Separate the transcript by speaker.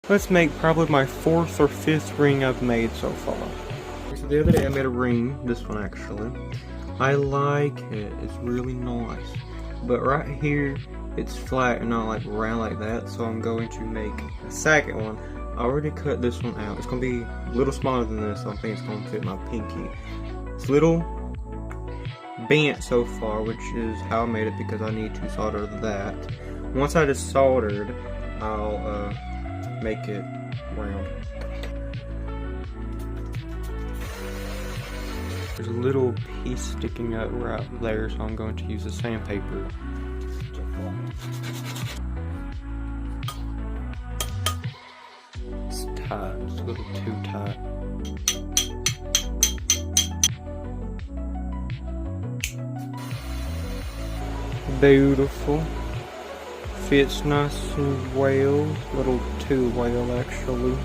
Speaker 1: Let's make probably my 4th or 5th ring I've made so far. So the other day I made a ring, this one actually. I like it, it's really nice. But right here, it's flat and not like round like that, so I'm going to make a second one. I already cut this one out. It's going to be a little smaller than this, so I think it's going to fit my pinky. It's a little bent so far, which is how I made it because I need to solder that. Once I just soldered, I'll make it round. There's a little piece sticking up right there, so I'm going to use the sandpaper. It's tight, it's a little too tight. Beautiful. Fits nice and well, a little too well actually.